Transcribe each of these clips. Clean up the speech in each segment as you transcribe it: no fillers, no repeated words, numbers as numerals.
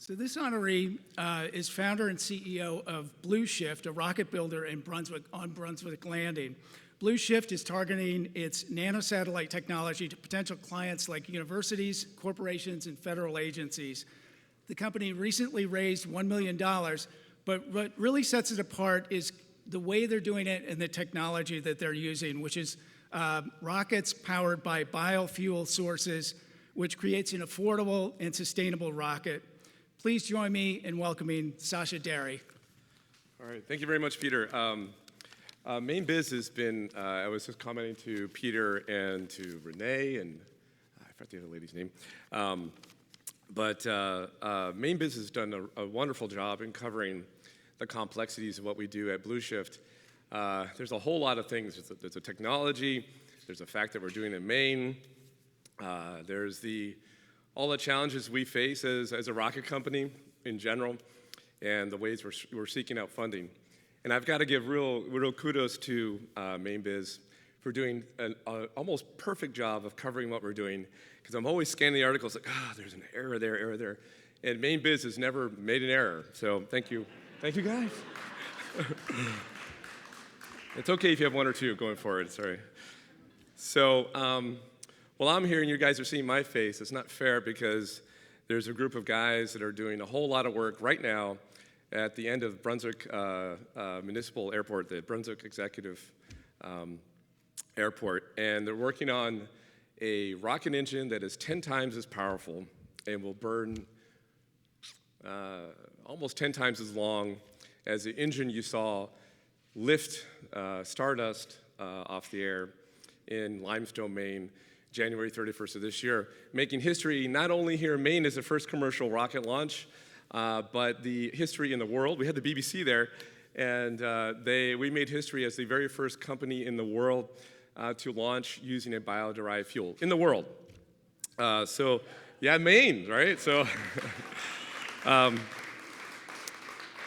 So this honoree is founder and CEO of bluShift, a rocket builder in Brunswick on Brunswick Landing. bluShift is targeting its nanosatellite technology to potential clients like universities, corporations, and federal agencies. The company recently raised $1 million, but what really sets it apart is the way they're doing it and the technology that they're using, which is rockets powered by biofuel sources, which creates an affordable and sustainable rocket. Please join me in welcoming Sascha. All right, thank you very much, Peter. Mainebiz has been, I was just commenting to Peter and to Renee, and I forgot the other lady's name. Mainebiz has done a wonderful job in covering the complexities of what we do at bluShift. There's a whole lot of things. There's a technology, there's the fact that we're doing it in Maine, there's all the challenges we face as a rocket company in general, and the ways we're seeking out funding. And I've got to give real kudos to Mainebiz for doing an almost perfect job of covering what we're doing, because I'm always scanning the articles like, there's an error there. And Mainebiz has never made an error, so thank you. Thank you, guys. It's okay if you have one or two going forward, sorry. So, while I'm here and you guys are seeing my face, it's not fair because there's a group of guys that are doing a whole lot of work right now at the end of Brunswick Municipal Airport, the Brunswick Executive Airport, and they're working on a rocket engine that is 10 times as powerful and will burn almost 10 times as long as the engine you saw lift Stardust off the air in Limestone, Maine, January 31st of this year, making history not only here in Maine as the first commercial rocket launch, but the history in the world. We had the BBC there, and we made history as the very first company in the world to launch using a bio-derived fuel in the world. So, yeah, Maine, right? So,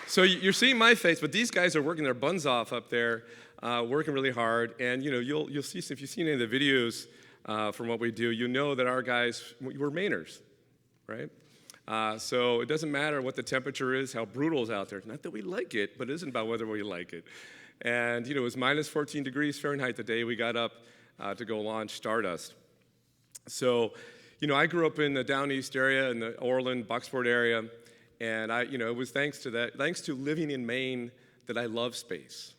so you're seeing my face, but these guys are working their buns off up there, working really hard. And you'll see, if you've seen any of the videos from what we do, you know that our guys, we're Mainers, right? So it doesn't matter what the temperature is, how brutal is out there. Not that we like it, but it isn't about whether we like it. And it was minus 14 degrees Fahrenheit the day we got up to go launch Stardust. So, I grew up in the Down East area, in the Orland, Bucksport area, and it was thanks to living in Maine that I love space.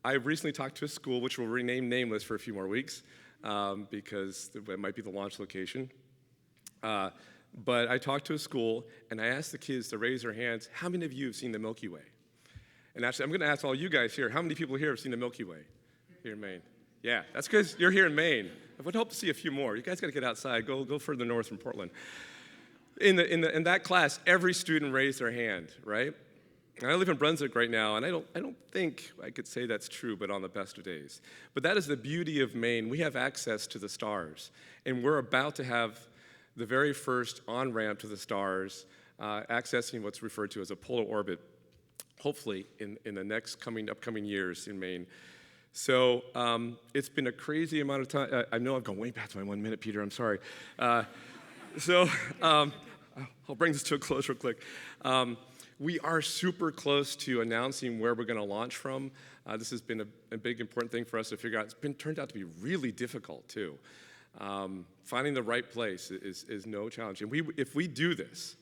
I recently talked to a school, which will rename nameless for a few more weeks, because it might be the launch location. But I talked to a school, and I asked the kids to raise their hands, how many of you have seen the Milky Way? And actually, I'm going to ask all you guys here, how many people here have seen the Milky Way here in Maine? Yeah, that's because you're here in Maine. I would hope to see a few more. You guys got to get outside. Go further north from Portland. In that class, every student raised their hand, right? And I live in Brunswick right now, and I don't think I could say that's true, but on the best of days. But that is the beauty of Maine. We have access to the stars, and we're about to have the very first on-ramp to the stars, accessing what's referred to as a polar orbit, hopefully in the next upcoming years in Maine. So it's been a crazy amount of time. I know I've gone way past my 1 minute, Peter, I'm sorry. I'll bring this to a close real quick. We are super close to announcing where we're going to launch from. This has been a big, important thing for us to figure out. It's turned out to be really difficult, too. Finding the right place is no challenge. And if we do this,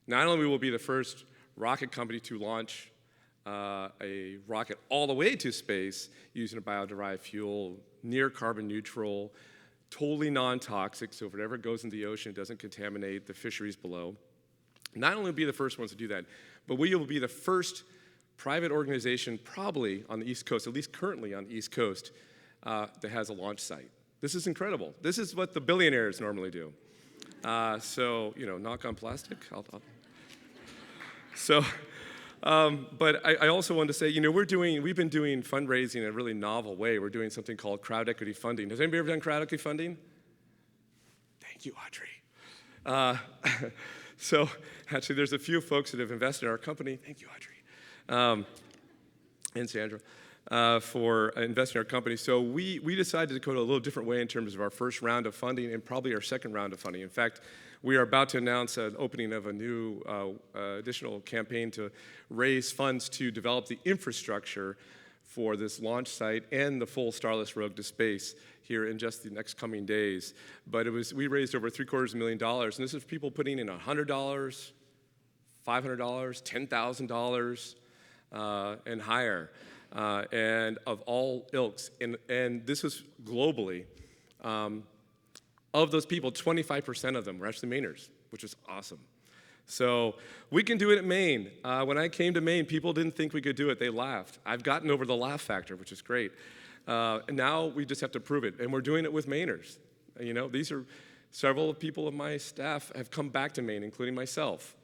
not only will we be the first rocket company to launch a rocket all the way to space using a bio-derived fuel, near carbon neutral, totally non-toxic, so if it ever goes into the ocean, it doesn't contaminate the fisheries below. Not only will we be the first ones to do that, but we will be the first private organization probably on the East Coast, at least currently on the East Coast, that has a launch site. This is incredible. This is what the billionaires normally do. So, knock on plastic. But I also wanted to say, we've been doing fundraising in a really novel way. We're doing something called crowd equity funding. Has anybody ever done crowd equity funding? Thank you, Audrey. So actually, there's a few folks that have invested in our company. Thank you, Audrey. And Sandra. For investing in our company. So we decided to go a little different way in terms of our first round of funding and probably our second round of funding. In fact, We are about to announce an opening of a new additional campaign to raise funds to develop the infrastructure for this launch site and the full starless road to space here in just the next coming days. But we raised over $750,000, and this is people putting in $100, $500, $10,000, and higher, and of all ilks. And this is globally. Of those people, 25% of them were actually Mainers, which is awesome. So we can do it at Maine. When I came to Maine, people didn't think we could do it. They laughed. I've gotten over the laugh factor, which is great. And now we just have to prove it. And we're doing it with Mainers. You know, these are several people of my staff have come back to Maine, including myself.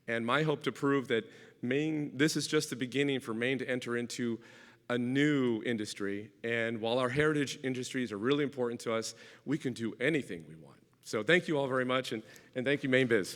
And my hope to prove that Maine, this is just the beginning for Maine to enter into a new industry. And while our heritage industries are really important to us, we can do anything we want. So thank you all very much, and thank you, Mainebiz.